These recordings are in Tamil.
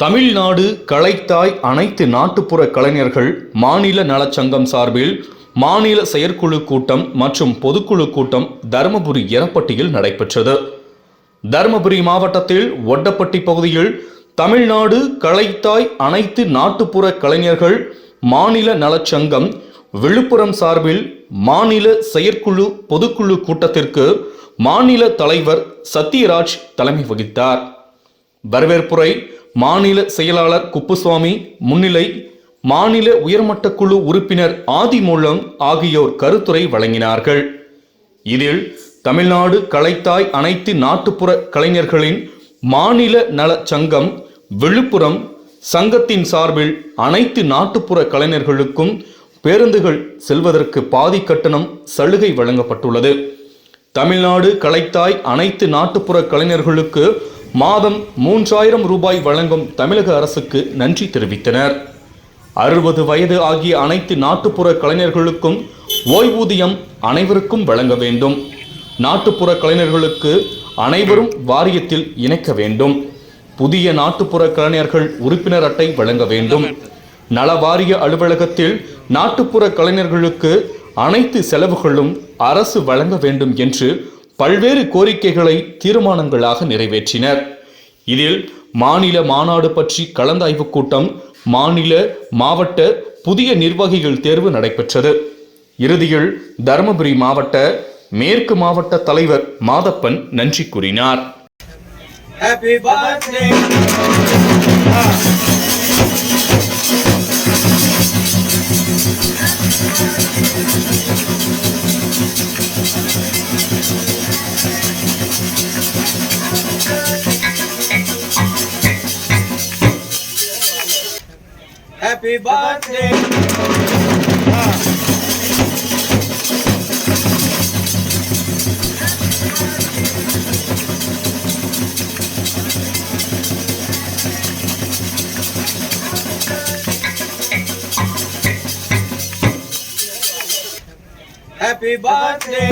தமிழ்நாடு கலைத்தாய் அனைத்து நாட்டுப்புற கலைஞர்கள் மாநில நலச்சங்கம் சார்பில் மாநில செயற்குழு கூட்டம் மற்றும் பொதுக்குழு கூட்டம் தருமபுரி எரப்பட்டியில் நடைபெற்றது. தருமபுரி மாவட்டத்தில் ஒட்டப்பட்டி பகுதியில் தமிழ்நாடு கலைத்தாய் அனைத்து நாட்டுப்புற கலைஞர்கள் மாநில நலச்சங்கம் விழுப்புரம் சார்பில் மாநில செயற்குழு பொதுக்குழு கூட்டத்திற்கு மாநில தலைவர் சத்யராஜ் தலைமை வகித்தார். வரவேற்புரை மாநில செயலாளர் குப்புசுவாமி முன்னிலை, மாநில உயர்மட்ட குழு உறுப்பினர் ஆதிமூலம் ஆகியோர் கருத்துரை வழங்கினார்கள். இதில் தமிழ்நாடு கலைத்தாய் அனைத்து நாட்டுப்புற கலைஞர்களின் மாநில நல சங்கம் விழுப்புரம் சங்கத்தின் சார்பில் அனைத்து நாட்டுப்புற கலைஞர்களுக்கும் பேருந்துகள் செல்வதற்கு பாதி கட்டணம் சலுகை வழங்கப்பட்டுள்ளது. தமிழ்நாடு கலைத்தாய் அனைத்து நாட்டுப்புற கலைஞர்களுக்கு மாதம் 3000 ரூபாய் வழங்கும் தமிழக அரசுக்கு நன்றி தெரிவித்தனர். 60 வயது ஆகிய அனைத்து நாட்டுப்புற கலைஞர்களுக்கும் ஓய்வூதியம் அனைவருக்கும் வழங்க வேண்டும். நாட்டுப்புற கலைஞர்களுக்கு அனைவரும் வாரியத்தில் இணைக்க வேண்டும். புதிய நாட்டுப்புற கலைஞர்கள் உறுப்பினர் அட்டை வழங்க வேண்டும். நல வாரிய அலுவலகத்தில் நாட்டுப்புற கலைஞர்களுக்கு அனைத்து செலவுகளும் அரசு வழங்க வேண்டும் என்று பல்வேறு கோரிக்கைகளை தீர்மானங்களாக நிறைவேற்றினர். இதில் மாநில மாநாடு பற்றி கலந்தாய்வு கூட்டம், மாநில மாவட்ட புதிய நிர்வாகிகள் தேர்வு நடைபெற்றது. இறுதியில் தருமபுரி மாவட்ட மேற்கு மாவட்ட தலைவர் மாதப்பன் நன்றி கூறினார். Happy birthday. Happy birthday. Happy birthday.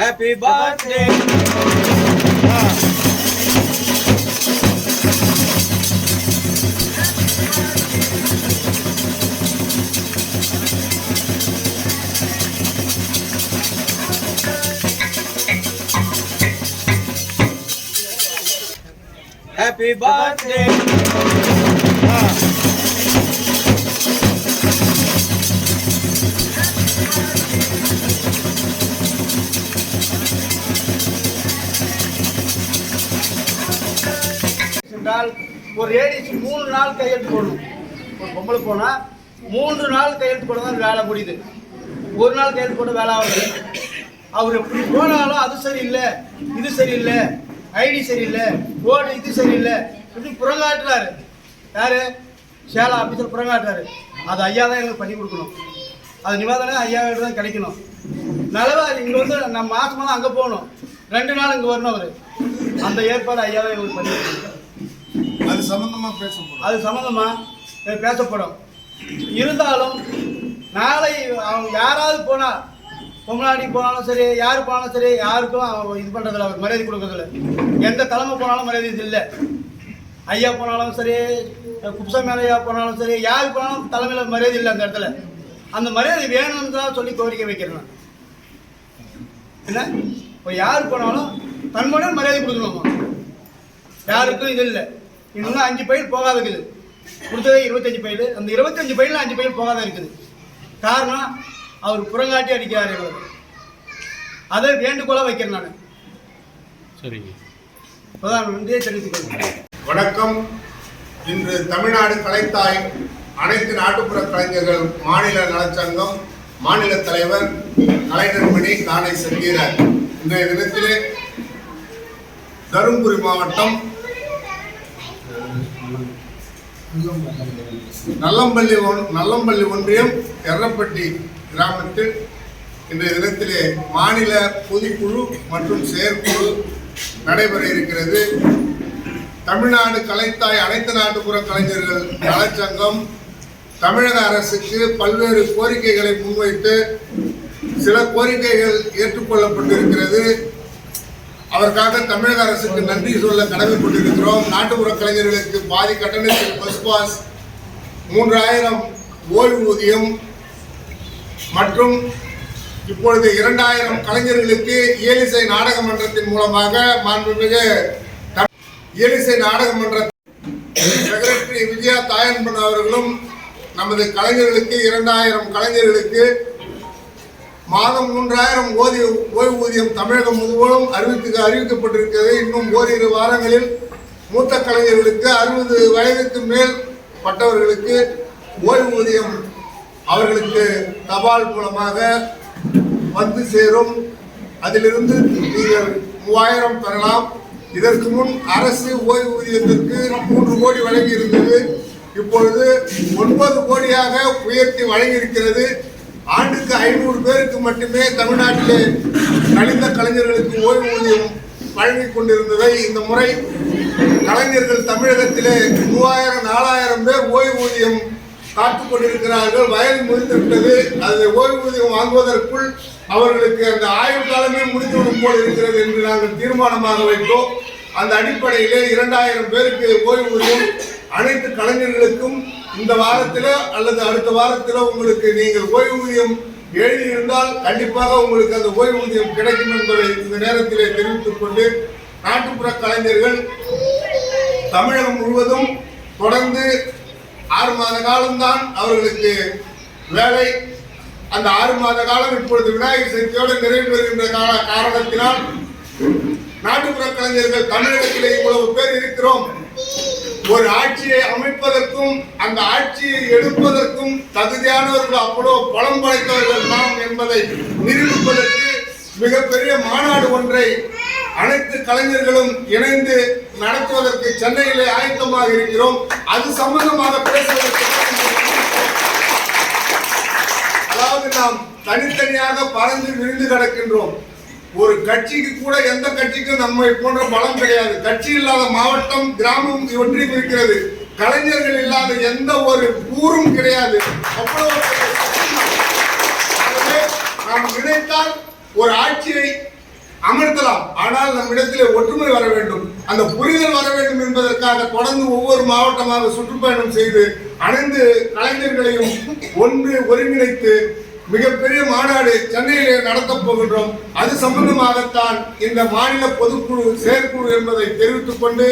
Happy birthday. Happy birthday. ஒரு ஏடிசி 3 நாள் கையெழுத்து போடணும். ஒரு பொம்பளை போனா 3 நாள் கையெழுத்து போட தான் வேலை முடியுது. ஒரு நாள் கையெழுத்து போட வேலை ஆகுது. அவர் எப்படி போனாலும் அது சரியில்லை, இது சரியில்லை, ஐடி சரியில்லை, போர்டு இது சரியில்லை, இப்படி புறங்காட்டுறாரு. யாரு? சேலா ஆஃபீஸர் புறங்காட்டுறாரு. அது ஐயா தான் எங்களுக்கு பண்ணி கொடுக்கணும். அது நிவாதனை ஐயா தான் கிடைக்கணும். நல்லதா இங்கே வந்து நம்ம மாசமாக தான் அங்கே போகணும். 2 நாள் இங்கே வரணும். அவர் அந்த ஏற்பாடு ஐயா தான் எங்களுக்கு பண்ணி கொடுக்கணும். அது சம்பந்தமாக பேசப்படும். அது சம்பந்தமாக பேசப்படும். இருந்தாலும் நாளை அவங்க யாராவது போனால், பொம்னாடி போனாலும் சரி, யார் போனாலும் சரி, யாருக்கும் அவங்க இது பண்ணுறதில்ல, அவர் மரியாதை கொடுக்கறதில்ல. எந்த தலைமை போனாலும் மரியாதை இல்லை. ஐயா போனாலும் சரி, குப்சாமி ஐயா போனாலும் சரி, யார் போனாலும் தலைமையில் மரியாதை இல்லை. அந்த இடத்துல அந்த மரியாதை வேணும்னு தான் சொல்லி கோரிக்கை வைக்கிறேன். என்ன இப்போ யார் போனாலும் தன்முடன் மரியாதை கொடுக்கணுமா? யாருக்கும் இது இல்லை. இன்னும் 5 பைல் போகாத இருக்குது. கொடுத்ததே 25 பைல். அந்த 25 பைலில் 5 பைல் போகாத இருக்குது. காரணம் அவர் புறங்காட்டி அடிக்கிறார். எங்களுக்கு அதை வேண்டுகோளாக வைக்கிறேன் நான். சரிங்க. பிரதானமந்திரியை தெரிவித்துக் கொள்கிறேன். வணக்கம். இன்று தமிழ்நாடு கலைத்தாய் அனைத்து நாட்டுப்புற கலைஞர்கள் மாநில நலச்சங்கம் மாநில தலைவர் கலைஞர்மணி காணை சத்யராஜ் இன்றைய தினத்திலே தருமபுரி மாவட்டம் நல்லம்பள்ளி ஒன்றியம் எரப்பட்டி கிராமத்தில் இன்றைய தினத்திலே மாநில பொதுக்குழு மற்றும் செயற்குழு நடைபெற இருக்கிறது. தமிழ்நாடு கலைத்தாய் அனைத்து நாட்டுப்புற கலைஞர்கள் நலச்சங்கம் தமிழக அரசுக்கு பல்வேறு கோரிக்கைகளை முன்வைத்து சில கோரிக்கைகள் ஏற்றுக்கொள்ளப்பட்டிருக்கிறது. அதற்காக தமிழக அரசுக்கு நன்றி சொல்ல கடமைப்பட்டிருக்கிறோம். நாட்டுப்புற கலைஞர்களுக்கு பாதி கட்டணத்தில் பஸ் பாஸ், 3000 ஓய்வூதியம் மற்றும் இப்பொழுது 2000 கலைஞர்களுக்கு இயலிசை நாடக மன்றத்தின் மூலமாக மாண்புமிகு இயலிசை நாடக மன்ற செக்ரட்டரி விஜயா தாயன்பன் அவர்களும் நமது கலைஞர்களுக்கு 2000 கலைஞர்களுக்கு மாதம் 3000 ஓய்வூதியம் தமிழகம் முழுவதும் அறிவிக்கப்பட்டிருக்கிறது. இன்னும் ஓரிரு வாரங்களில் மூத்த கலைஞர்களுக்கு 60 வயதுக்கு மேல் பட்டவர்களுக்கு ஓய்வூதியம் அவர்களுக்கு தபால் மூலமாக வந்து சேரும். அதிலிருந்து நீங்கள் 3000 பெறலாம். இதற்கு முன் அரசு ஓய்வூதியத்திற்கு 3 கோடி வழங்கி இருந்தது. இப்பொழுது 9 கோடியாக உயர்த்தி வழங்கியிருக்கிறது. ஆண்டுக்கு 500 பேருக்கு மட்டுமே தமிழ்நாட்டிலே நலிந்த கலைஞர்களுக்கு ஓய்வூதியம் வழங்கிக் கொண்டிருந்ததை இந்த முறை கலைஞர்கள் தமிழகத்திலே 3000-4000 பேர் ஓய்வூதியம் காத்துக் கொண்டிருக்கிறார்கள். வயது முடிந்துவிட்டது. அது ஓய்வூதியம் வாங்குவதற்குள் அவர்களுக்கு அந்த ஆயுள் காலமே முடிந்துவிடும் போல் இருக்கிறது என்று நாங்கள் தீர்மானமாக வைத்தோம். அந்த அடிப்படையிலே 2000 பேருக்கு ஓய்வூதியம் அனைத்து கலைஞர்களுக்கும் இந்த வாரத்தில் அல்லது அடுத்த வாரத்தில் உங்களுக்கு நீங்கள் ஓய்வூதியம் எழுதியிருந்தால் கண்டிப்பாக உங்களுக்கு அந்த ஓய்வூதியம் கிடைக்கும் என்பதை இந்த நேரத்திலே தெரிவித்துக் கொண்டு, நாட்டுப்புற கலைஞர்கள் தமிழகம் முழுவதும் தொடர்ந்து 6 மாத காலம்தான் அவர்களுக்கு வேலை. அந்த 6 மாத காலம் இப்பொழுது விநாயகர் சதுர்த்தியோடு நிறைவு பெறுகின்ற காரணத்தினால் நாட்டுப்புற கலைஞர்கள் தமிழகத்திலே இவ்வளவு பேர் இருக்கிறோம். ஒரு ஆட்சியை அமைப்பதற்கும் அந்த ஆட்சியை எடுப்பதற்கும் தகுதியானவர்கள் அவ்வளோ பலம் படைத்தவர்கள் நாம் என்பதை நிரூபிப்பதற்கு மிகப்பெரிய மாநாடு ஒன்றை அனைத்து கலைஞர்களும் இணைந்து நடத்துவதற்கு சென்னையிலே ஆயத்தமாக இருக்கிறோம். அது சம்பந்தமாக பேசுவதற்கு அதாவது நாம் தனித்தனியாக பறந்து விரிந்து கிடக்கின்றோம். ஒரு கட்சிக்கு கூட எந்த கட்சிக்கும் நம்மை போன்ற பலம் கிடையாது. கட்சி இல்லாத மாவட்டம், கிராமம் இவற்றையும் இருக்கிறது. கலைஞர்கள் இல்லாத எந்த ஒரு ஊரும் கிடையாது. அவ்வளவு நாம் நினைத்தால் ஒரு ஆட்சியை அமர்த்தலாம். ஆனால் நம்மிடத்திலே ஒற்றுமை வர வேண்டும், அந்த புரிதல் வர வேண்டும் என்பதற்காக தொடர்ந்து ஒவ்வொரு மாவட்டமாக சுற்றுப்பயணம் செய்து அனைத்து கலைஞர்களையும் ஒருங்கிணைத்து மிகப்பெரிய மாநாடு சென்னையிலே நடத்தப் போகின்றோம். அது சம்பந்தமாகத்தான் இந்த மாநில பொதுக்குழு செயற்குழு என்பதை தெரிவித்துக் கொண்டு